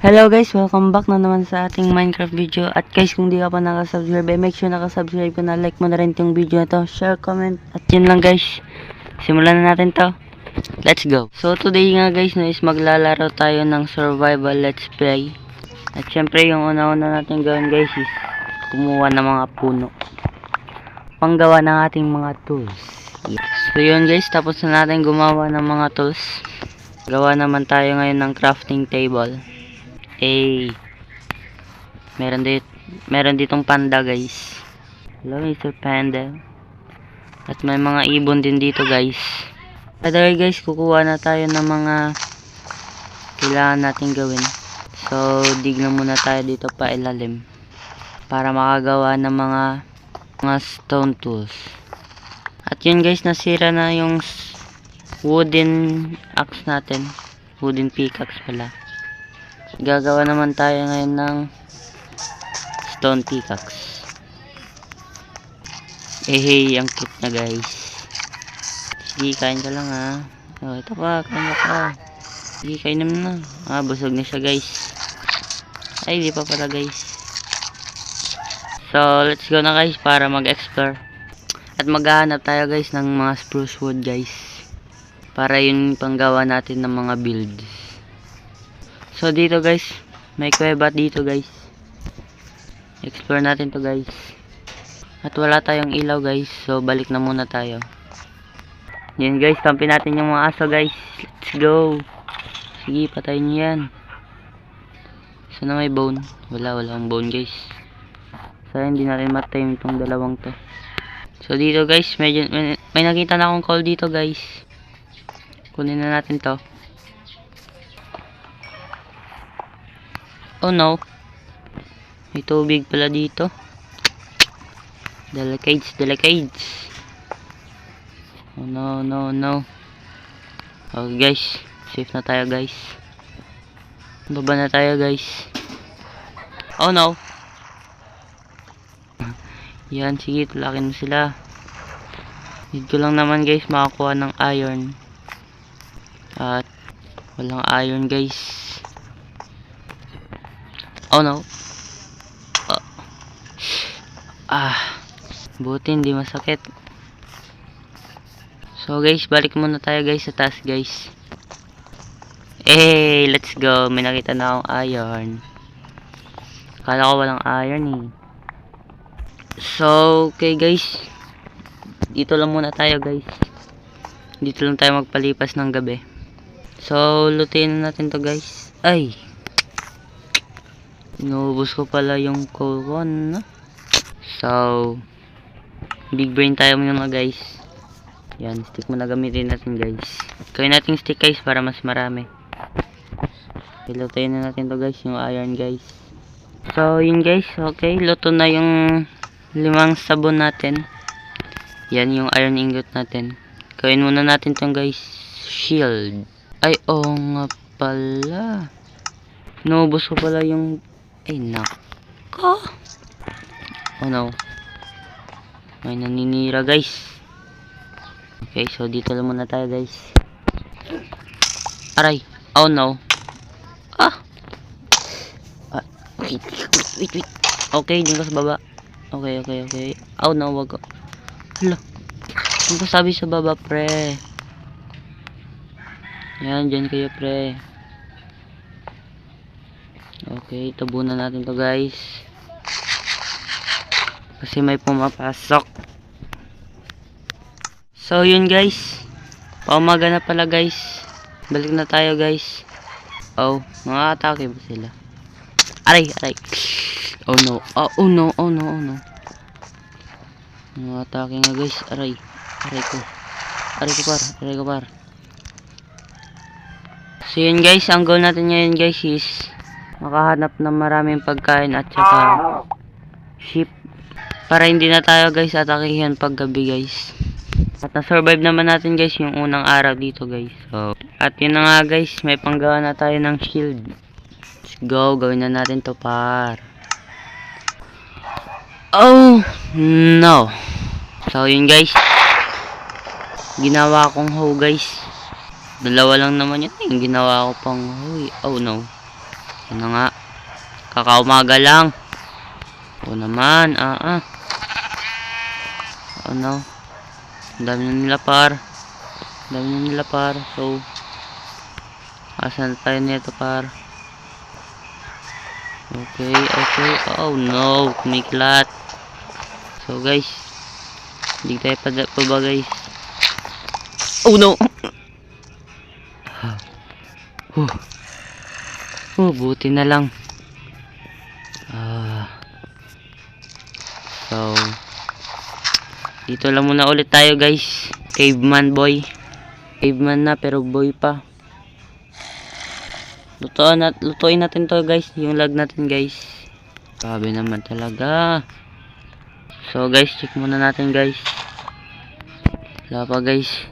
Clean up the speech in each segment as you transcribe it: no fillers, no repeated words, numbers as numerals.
Hello guys, welcome back na naman sa ating Minecraft video. At guys, kung di ka pa nakasubscribe, make sure nakasubscribe ko na, like mo na rin itong video na to, share, comment, at yun lang guys. Simulan na natin to. Let's go. So today nga guys, no, is maglalaro tayo ng survival let's play. At syempre yung una-una natin gawin guys is kumuha ng mga puno. Panggawa ng ating mga tools. Yes. So yun guys, tapos na natin gumawa ng mga tools. Gawa naman tayo ngayon ng crafting table. Meron ditong panda guys. Hello Mr. Panda. At may mga ibon din dito guys. Kaya guys, kukuha na tayo ng mga kailangan natin gawin. So dig na muna tayo dito pa ilalim para makagawa ng mga stone tools. At yun guys, nasira na yung wooden axe natin. Wooden pickaxe pala. Gagawa naman tayo ngayon ng stone pickaxe. Hey, ang cute na guys. Sige, kain ka lang ha. Oh, ito pa, kain ka. Sige, kain naman na. Busog na siya guys. Ay, di pa pala guys. So, let's go na guys para mag-explore. At maghahanap tayo guys ng mga spruce wood guys. Para yun panggawa natin ng mga builds. So dito guys, may kuweba dito guys. Explore natin to guys. At wala tayong ilaw guys, so balik na muna tayo. Yan guys, kampi natin yung mga aso guys. Let's go. Sige, patayin nyo yan. So na may bone. Walang bone guys. So hindi natin matime itong dalawang to. So dito guys, may nakita na akong coal dito guys. Kunin na natin to. Oh no. May tubig pala dito. Delicades. Oh no. Okay guys, safe na tayo guys. Baba na tayo guys. Oh no. Yan, sige, tulakin mo sila. Need ko lang naman guys makakuha ng iron. At walang iron guys. Oh no. Buti hindi masakit. So guys, balik muna tayo guys sa taas guys. Let's go. May nakita na akong iron. Akala ko walang iron eh. So, okay guys. Dito lang muna tayo guys. Dito lang tayo magpalipas ng gabi. So, lutuin na natin to guys. Ay! Inuubos ko pala yung coal one, no? So, big brain tayo muna guys. Yan, stick muna gamitin natin guys. Gawin natin stick guys para mas marami. Lutuin na natin to guys, yung iron guys. So, yun guys, okay. Luto na yung 5 sabon natin. Yan yung iron ingot natin. Gawin muna natin tong guys, shield. Ay, oo nga pala. Inuubos ko pala yung... Ay, nako. Oh no. May naninira guys. Okay, so dito lang muna tayo guys. Aray. Oh no. Wait. Okay, dyan ka sa baba. Okay. Oh no, wag ko. Hala. Ano ba sabi sa baba, pre? Yan, dyan kayo, pre. Okay, tabunan natin to guys. Kasi may pumapasok. So yun guys, paumaga na pala guys. Balik na tayo guys. Oh, mga atake ba sila? Aray. Oh no. Oh no. Mga atake nga guys. Aray ko par. So yun guys, ang goal natin ngayon guys is makahanap ng maraming pagkain at saka sheep para hindi na tayo guys atakihan pag gabi guys. At na-survive naman natin guys yung unang araw dito guys. So, at yun na nga guys, may panggawa na tayo ng shield. Let's go, gawin na natin to par. Oh no. So yun guys, ginawa kong hoe guys. Dalawa lang naman yun yung ginawa ko pang hoe. Oh no. Ito na nga. Kakaumaga lang. Oo naman. Oh no. Ang dami na nila par. So, asan tayo nito par? Okay. Oh no. Kumiklat. So guys. Hindi tayo pa ba guys? Oh no. Buti na lang. So, dito lang muna ulit tayo guys. Caveman boy. Caveman na pero boy pa. Lutuin natin to guys. Yung lag natin guys. Grabe naman talaga. So guys, check muna natin guys. Wala pa guys.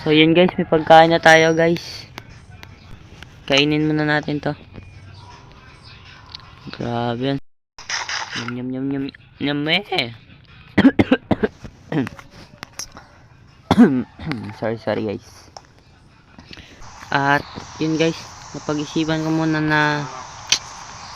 So yun guys, may pagkain na tayo guys. Kainin muna natin to. Grabe yan. Yum sorry guys. At yun guys, napag-isipan ko muna na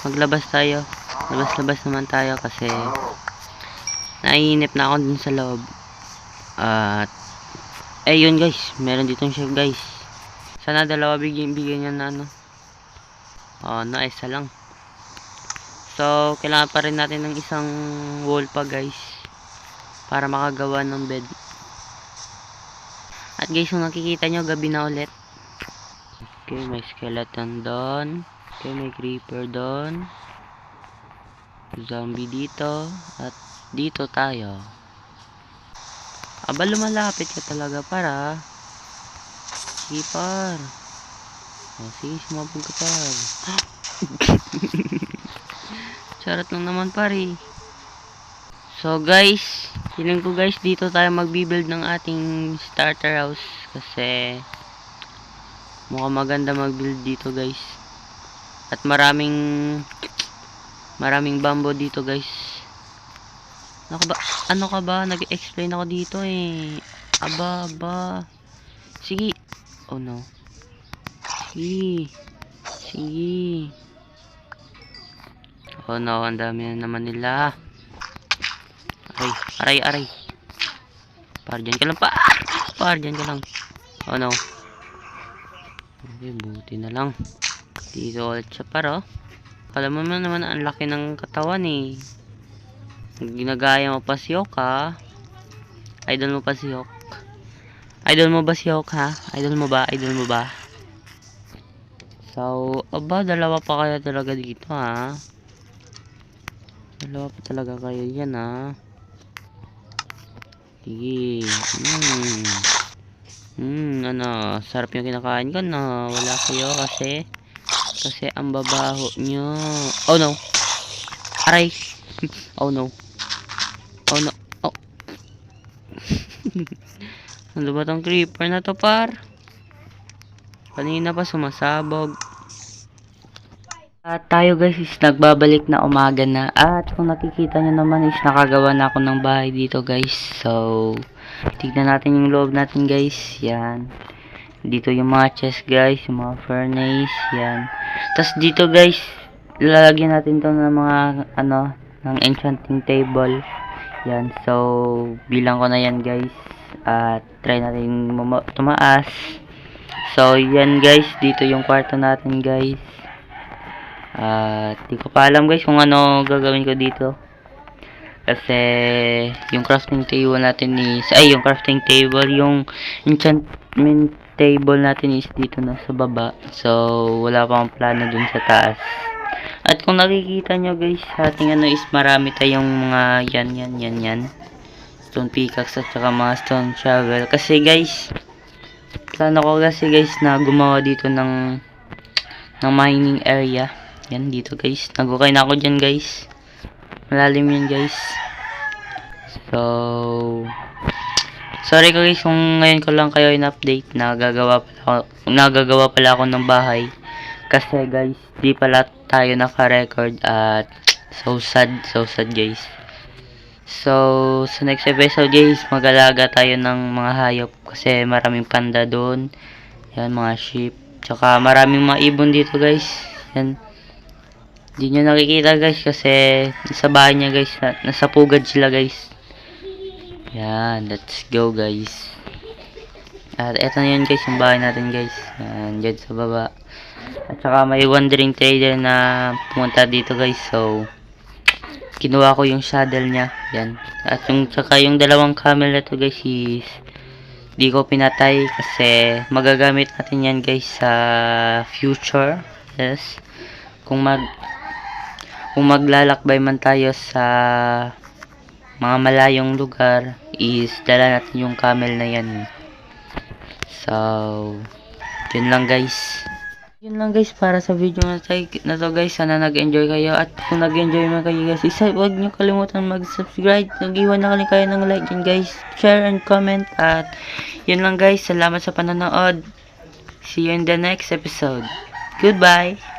maglabas tayo. Labas naman tayo kasi naiinip na ako dun sa loob. At yun guys, meron ditong chef guys. Sana dalawa bigyan niya na ano. Isa lang. So, kailangan pa rin natin ng isang wall pa guys para makagawa ng bed. At guys, kung nakikita nyo, gabi na ulit. Okay, may skeleton doon. Okay, may creeper doon. Zombie dito. At dito tayo. Aba, lumalapit ka talaga para. Sige par. Sige, sumabog ka par. Charot lang naman pare. So guys, feeling ko guys dito tayo magbi-build ng ating starter house kasi mukhang maganda mag-build dito guys. At maraming bamboo dito guys. Ano ka ba? Nag-explain ako dito eh. Aba. Sige. Oh no. Sige. Oh no, ang dami na naman nila. Aray. Par dyan ka lang. Oh no. Okay, buti na lang. Dito ulit siya par. Kala mo naman ang laki ng katawan eh. Ginagaya mo pa si Yok ha. Idol mo pa si Yok. Idol mo ba si Yok ha? Idol mo ba? So, dalawa pa kaya talaga dito ha. Dalawa pa talaga kayo yan ha. Sige. Ano, sarap yung kinakain ko no. Wala kayo kasi ang babaho nyo. Oh no. Aray. Oh no. Oh. Ano ba tong creeper na to par? Kanina pa sumasabog. At tayo guys is nagbabalik na umaga na. At kung nakikita nyo naman is nakagawa na ako ng bahay dito guys. So, tignan natin yung loob natin guys. Yan. Dito yung mga chest guys. Yung mga furnace. Yan. Tapos dito guys, lalagyan natin to ng mga ng enchanting table. Yan. So, bilang ko na yan guys. At try natin tumaas. So, yan guys. Dito yung kwarto natin guys. Di ko pa alam guys kung ano gagawin ko dito. Kasi yung crafting table natin is yung enchantment table natin is dito na sa baba. So wala pang plano dun sa taas. At kung nakikita nyo guys, ating is marami tayong mga yan. Stone pickaxe at saka mga stone shovel. Kasi guys, plano ko kasi guys na gumawa dito ng mining area. Yan dito guys. Nagukay na ako dyan guys. Malalim yun guys. So, sorry ko guys kung ngayon ko lang kayo in-update. Nagagawa pala ako ng bahay. Kasi guys, di pala tayo naka-record. At so sad guys. So, sa next episode guys, mag-alaga tayo ng mga hayop. Kasi maraming panda doon. Yan, mga sheep. Tsaka maraming mga ibon dito guys. Yan. Hindi nyo nakikita guys kasi nasa bahay niya guys. Nasa pugad sila guys. Yan, let's go guys. At eto na yun guys, yung bahay natin guys. Yan, dyan sa baba. At saka may wandering trader na pumunta dito guys. So, kinuha ko yung saddle niya. Yan. At yung saka yung dalawang camel na to guys is di ko pinatay kasi magagamit natin yan guys sa future. Yes. Kung maglalakbay man tayo sa mga malayong lugar is dala natin yung camel na yan. So, yun lang guys. Yun lang guys para sa video na to guys. Sana nag-enjoy kayo. At kung nag-enjoy man kayo guys, huwag nyo kalimutan mag-subscribe. Nag-iwan na kayo ng like yun guys. Share and comment. At yun lang guys. Salamat sa panonood. See you in the next episode. Goodbye.